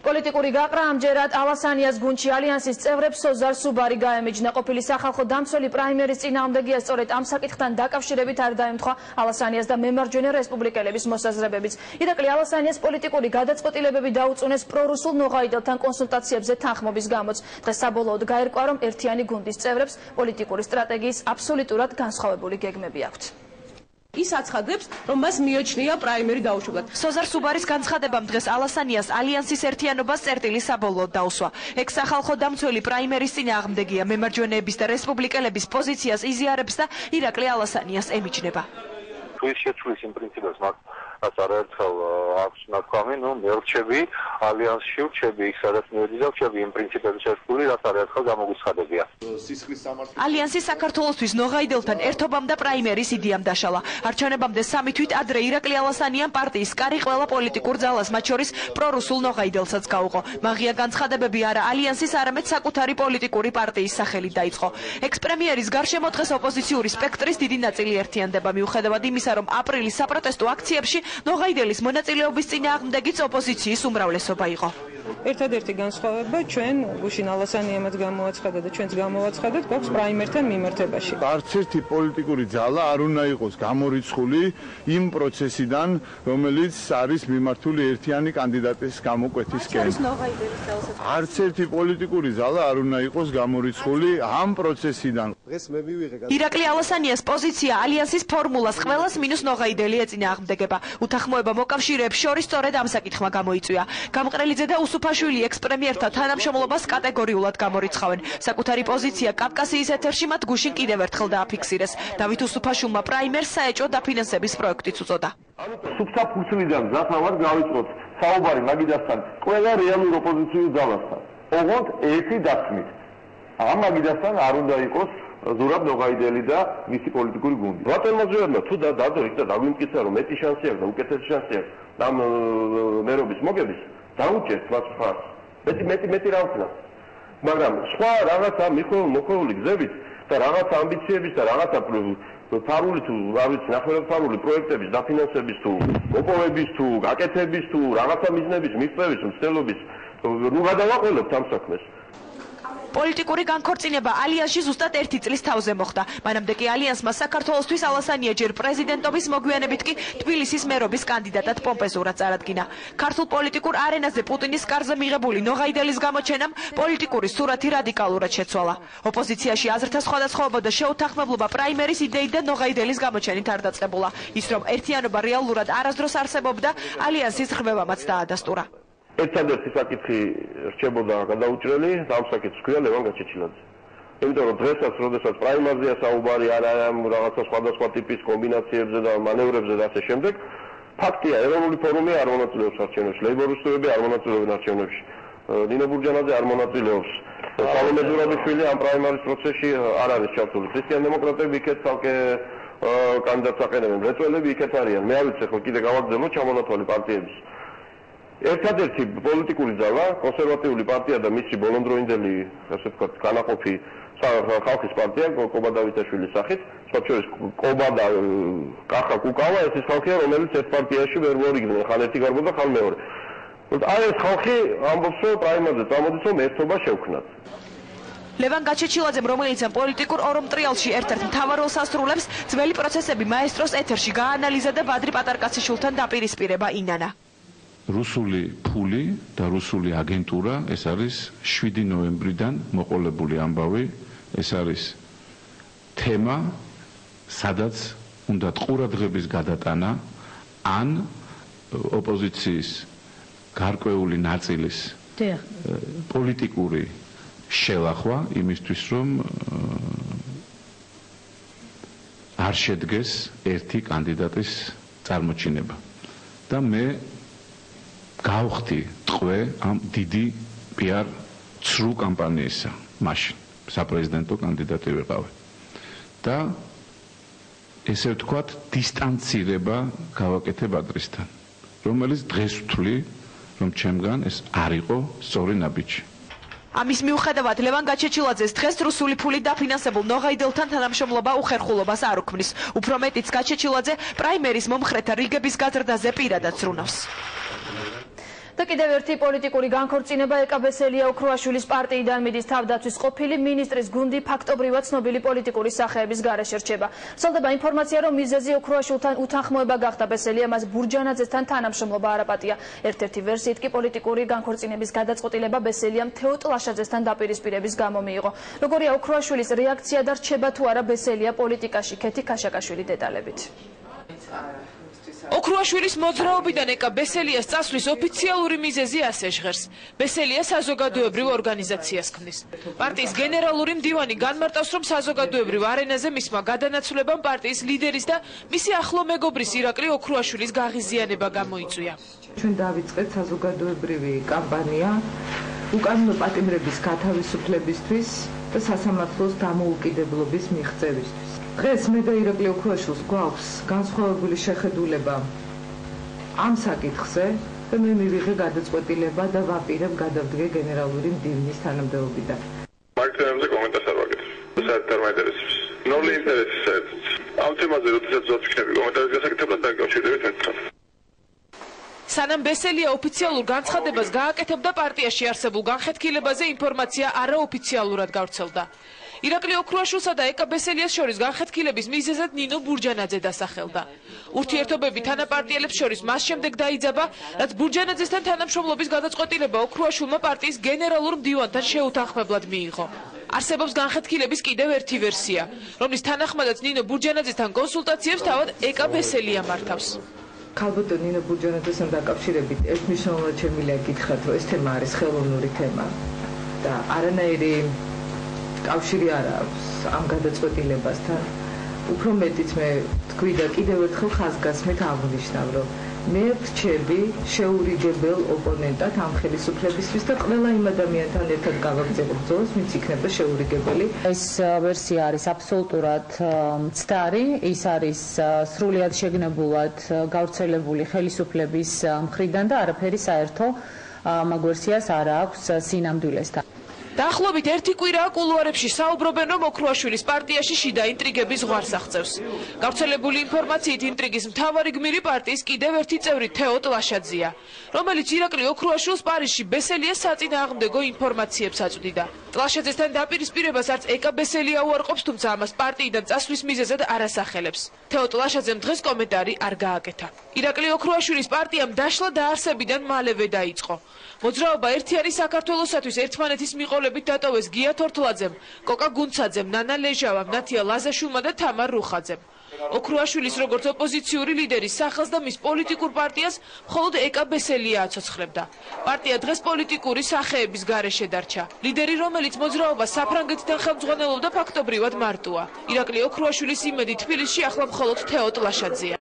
პოლიტიკური გაყრა ამჯერად ალასანიას გუნდში ალიანსის წევრებს სოზარ სუბარი გაემიჯნა. ყოფილი სახალხო დამცველი პრაიმერის წინააღმდეგია, სწორედ ამ საკითხთან დაკავშირებით არ დაემთხვა ალასანიას და მემარჯვენე რესპუბლიკელების მოსაზრებებიც. ირაკლი ალასანიას პოლიტიკური გადაწყვეტილებები დაუწუნეს პრორუსულ ნოღაიდელთან კონსულტაციებზე თანხმობის გამოც. დღეს საბოლოოდ გაერკვა, რომ ერთიანი გუნდის წევრებს პოლიტიკური სტრატეგიის აბსოლუტურად განსხვავებული გეგმები აქვთ. ის აცხადებს, რომ მას მიოჩნია პრაიმერი დაუშვებად. სოზარ სუბარის განცხადებამ დღეს ალასანიას ალიანსის ერთიანობას წერტილი საბოლოოდ დაუსვა. ექს-სახალხო დამცველი პრაიმერის წინააღმდეგია, მემარჯვენეების და რესპუბლიკელების პოზიციას იზიარებს და ირაკლი ალასანიას ემიჯნება. თუ ის შეცვლის იმ პრინციპებს რაც არაერთხელ აქვს ნათქვამი, მე ვრჩები ალიანსში, ვრჩები იქ სადაც მივედი და ვრჩები იმ პრინციპების შეგრძნული, რაც არაერთხელ გამოგვიცხადებია. ალიანსი საქართველოსთვის ნოღაიდელთან ერთობამ და პრაიმერის იდეამ დაშალა. არჩევნებამდე 3 თვით ადრე ირაკლი ალასანიამ პარტიის კარი ყველა პოლიტიკურ ძალას, მათ შორის პრორუსულ ნოღაიდელსაც გაუყო. მაღია განცხადებები არა ალიანსის, არამედ საკუთარი პოლიტიკური პარტიის სახელით დაიწყო. ექს-პრემიერის გარშემო დღეს ოპოზიციური სპექტრის დიდი ნაწილი ერთიანდება, მიუხედავად იმისა, რომ აპრილის საპროტესტო აქციებში ნოღაიდელის მონაწილეობის წინააღმდეგიც ოპოზიციის უმრავლესობა იყო. ერთადერთი განსხვავება ჩვენ გუშინ ალასანიამაც გამოაცხადა და ჩვენც გამოვაცხადეთ, გვაქვს პრაიმერთან მიმართებაში. არც ერთი პოლიტიკური ძალა არ უნდა იყოს გამორიცხული იმ პროცესიდან, რომელიც არის მიმართული ერთიანი კანდიდატის გამოკვეთისკენ. არც ერთი პოლიტიკური ძალა არ უნდა იყოს გამორიცხული ამ პროცესიდან. ირაკლი ალასანიას პოზიცია ალიანსის ფორმულას ყველას მინუს ნოღაიდელი ეწინააღმდეგება. უთანხმოება მოკავშირეებს შორის სწორედ ამ საკითხმა გამოიწვია. გამყრელიძე და უსუფაშვილი ექს-პრემიერთა თანამშრომლობას კატეგორიულად გამორიცხავენ. საკუთარი პოზიცია კავკასიის ეთერში მათ გუშინ კიდევ ერთხელ დააფიქსირეს. დავით უსუფაშვილმა პრაიმერს საეჭვო დაფინანსების პროექტიც უწოდა. სუფთა ფურცლიდან ზასავად გავიწყოთ საუბარი მაგიდასთან ყველა რეალურ ოპოზიციურ ძალასთან. ოღონდ ერთი დასმით. ამ მაგიდასთან არ უნდა იყოს ზურაბ ნოღაიდელი და მისი პოლიტიკური გუნდი. რატომოძებნა თუ დადორით და დაგვიმტკიცა რომ მეტი შანსი აქვს და უკეთესი შანსი აქვს ამ მერობის მოგების დაუჭერთ მას ხარს. მეტი რა ვქნა. მაგრამ სხვა რაღაცა მოხეული გზებით და რაღაცა ამბიციების და რაღაცა ფარული თუ რა ვიცი ნახევრადფარული პროექტების დაფინანსების თუ მოპოვების თუ გაკეთების თუ რაღაცა მიზნების მიღწევის მცდელობის ნუ გადავაყოლებთ ამ საქმეს. პოლიტიკური განქორწინება ალიანსში ზუსტად 1 წლის თავზე მოხდა. მანამდე კი ალიანსმა საქართველოსთვის ალასანია ჯერ პრეზიდენტობის მოგვიანებით კი თბილისის მერობის კანდიდატად პომპეზურად წარადგინა. ქართულ პოლიტიკურ არენაზე პუტინის კარზე მიღებული ნოღაიდელის გამოჩენამ პოლიტიკური სურათი რადიკალურად შეცვალა. ოპოზიციაში აზრთა სხვადასხვაობა და შეუთანხმებლობა პრაიმერის იდეით და ნოღაიდელის გამოჩენით არ დაწყებულა. ის რომ ერთიანობა რეალურად არასდროს არსებობდა, ალიანსის ღრმევამაც დაადასტურა. ერთადერთი საკითხი რჩებოდა გადაუჭრელი და ამ საკითხს ქვია ლევან გაჩეჩილაძე. იმიტომ რომ დღესაც, როდესაც პრაიმერზეა საუბარი არა რაღაცა სხვადასხვა ტიპის კომბინაციებზე და მანევრებზე და ასე შემდეგ, ფაქტია, ეროვნული ფორუმი არ მონაწილეობს არჩევნებში, ლეიბორისტები არ მონაწილეობენ არჩევნებში. ნინო ბურჯანაძე არ მონაწილეობს. სალომე ზურაბიშვილი ამ პრაიმერის პროცესში არ არის ჩართული. ქრისტიან-დემოკრატები იქეთ ცალკე კანდიდატს აყენებენ, მრეწველები იქეთ არიან. მე არ ვიცი, ხო კიდე გავაგრძელო ჩამონათვალი პარტიების. ერთადერთი პოლიტიკური ძალა, კონსერვატიული პარტია და მისი ბოლონდროინდელი, ასე ვთქვათ, განაყოფი ხალხის პარტია, კობა დავითაშვილის სახით, სხვა შორის კობა და კახა კუკავა, ეს ის ხალხია, რომელიც ერთ პარტიაში ვერ მორიგდნენ, ხან ერთი გარბოდა, ხან მეორე. აი ეს ხალხი ამბობს, რომ პრაიმერზე წამოდის, რომ ერთობა შევქნათ. ლევან გაჩეჩილაძემ, რომელიც ამ პოლიტიკურ ორომტრიალში ერთ-ერთ მთავარ როლს ასრულებს, ძველი პროცესები მაესტროს ეთერში გაანალიზა და ბადრი პატარკაციშვილთან დაპირისპირება ინანა. რუსული ფული და რუსული აგენტურა, ეს არის 7 ნოემბრიდან მოყოლებული ამბავი, ეს არის თემა, სადაც უნდა ყურადღების გადატანა ან ოპოზიციის გარკვეული ნაწილის პოლიტიკური შელახვა იმისთვის, რომ არ შედგეს ერთი კანდიდატის წარმოჩინება. და მე გავხდი ტყვე ამ დიდი PR ცრუ კამპანიისა მაშინ საპრეზიდენტო კანდიდატი ვიყავი და ესე ვთქვათ დისტანცირება გავაკეთებ ადრესთან, რომელიც დღეს ვთვლი, რომ ჩემგან ეს არ იყო სწორი ნაბიჯი. ამის მიუხედავად ლევან გაჩეჩილაძეს დღეს რუსული ფულით დაფინანსებულ ნოღაიდელთან თანამშრომლობა უხერხულობას არ უქმნის. უფრო მეტიც გაჩეჩილაძე პრაიმერის მომხრეთა რიგების გაზრდაზე პირადად ზრუნავს. და კიდევ ერთი პოლიტიკური განქორწინება ეკაბესელია ოქროაშვილის პარტიიდან მიდის თავდაცვის ყოფილი მინისტრის გუნდი ფაქტობრივად ცნობილი პოლიტიკური სახეების გარეშე რჩება. ვრცელდება ინფორმაცია, რომ მიზეზი ოქროაშვილთან უთანხმოება გახდა. ბესელია მას ბურჯანაძესთან თანამშრომლობა არაპატია. ერთ-ერთი ვერსიით კი პოლიტიკური განქორწინების გადაწყვეტილება ბესელიამ თეოდ ლაშაძესთან დაპირისპირების გამო მიიღო. როგორია ოქროაშვილის რეაქცია და რჩება თუ არა ბესელია პოლიტიკაში? ქეთი ქაშაკაშვილი დეტალებით. ოქროაშვილის მოძრაობიდან ეკაბესელიას წასვლის ოფიციალური მიზეზი ასე ჟღერს. ბესელია საზოგადოებრივ ორგანიზაციას ქმნის. პარტიის გენერალური მდივანი განმარტავს, რომ საზოგადოებრივ არენაზე მისმა გადანაცვლებამ პარტიის ლიდერის და მისი ახლო მეგობრის ირაკლი ოქროაშვილის გაღიზიანება გამოიწვია. ჩვენ დავიწყეთ საზოგადოებრივი კამპანია უკანონო პატიმრების გათავისუფლებისთვის და სასამართლოს დამოუკიდებლობის მიღწევისთვის. დღეს მე და ირაკლი ოქროაშვილს გვაქვს განსხვავებული შეხედულება ამ საკითხზე და მე მივიღე გადაწყვეტილება და ვაპირებ გადავდგე გენერალური მდივნის თანამდებობიდან. მარკეტინგზე კომენტარს არ ვაკეთებ. საერთოდ არ მაინტერესებს. ნული ინტერესის საერთოდ. ამ თემაზე როდესაც ვაქცინები კომენტარის გასაკეთებლად დაკავშირებით მეთქვა. სანამ ბესელია ოფიციალურ განცხადებას გააკეთებდა, პარტიაში არსებულ განხეთქილებაზე ინფორმაცია არაოფიციალურად გავრცელდა. ირაკლი ოქროაშვილსა და ეკაბესელიას შორის განხეთქილების მიზეზად ნინო ბურჯანაძე დასახელდა. ურთიერთობები თანაპარტიელებს შორის მას შემდეგ დაიძაბა, რაც ბურჯანაძესთან თანამშრომლობის გადაწყვეტილება ოქროაშვილმა პარტიის გენერალურ მდივანთან შეუთანხმებლად მიიღო. არსებობს განხეთქილების კიდევ ერთი ვერსია, რომლის თანახმადაც ნინო ბურჯანაძესთან კონსულტაციებს თავად ეკაბესელია მართავს. ქალბატონ ნინო ბურჯანაძესთან დაკავშირებით ერთმნიშვნელოვნად შემიძლია გითხრათ, რომ ეს თემა არის ხელოვნური თემა და არანაირი კავშირი არ აქვს ამ გადაწყვეტილებასთან. უფრო მეტიც მე თქვი და კიდევ ერთხელ ხაზგასმით აღვნიშნავ, რომ მე ვრჩები შეურიგებელ ოპონენტად ამ ხელისუფლებისთვის და ყველა იმ ადამიანთან ერთად გავაგზავნე ბრძოლას, ვინც იქნება შეურიგებელი. ეს ვერსია არის აბსოლუტურად მცდარი, ის არის სრულიად შეგნებულად გავრცელებული ხელისუფლების მხრიდან და არაფერი საერთო მაგ ვერსიას არ აქვს სინამდვილესთან. დაახლოებით ერთი კვირაა კულუარებში საუბრობენ, რომ ოქროაშვილის პარტიაში შიდა ინტრიგები ზღვარს აღწევს. გავრცელებული ინფორმაციით ინტრიგის მთავარი გმირი პარტიის კიდევ ერთი წევრი თეოდ ლაშაძეა, რომელიც ირაკლი ოქროაშვილს პარიზში ბესელიას საწინააღმდეგო ინფორმაციებს აწვდიდა. ლაშაძესთან დაპირისპირებას არც ეკაბესელია უარყოფს, თუმცა ამას პარტიიდან წასვლის მიზეზად არ ასახელებს. თეოდ ლაშაძემ დღეს კომენტარი არ გააკეთა. ირაკლი ოქროაშვილის პარტიამ დაშლა დაარსებიდან მალევე დაიწყო. მოძრაობა ერთიანი საქართველოსათვის ერთმანეთის მიყოლებით დატოვეს გია თორთლაძემ, კოკა გუნცაძემ, ნანა ლეჟავამ, ნათია ლაზაშვილმა და თამარ რუხაძემ. ოქროაშვილის როგორც ოპოზიციური ლიდერის სახელს და მის პოლიტიკურ პარტიას მხოლოდ ეკაბესელია აცოცხლებდა. პარტია დღეს პოლიტიკური სახეების გარეშე დარჩა. ლიდერი, რომელიც მოძრაობას საფრანგეთიდან ხელმძღვანელობდა, ფაქტობრივად მარტოა. ირაკლი ოქროაშვილის იმედი თბილისში ახლა მხოლოდ თეოდ ლაშაძეა.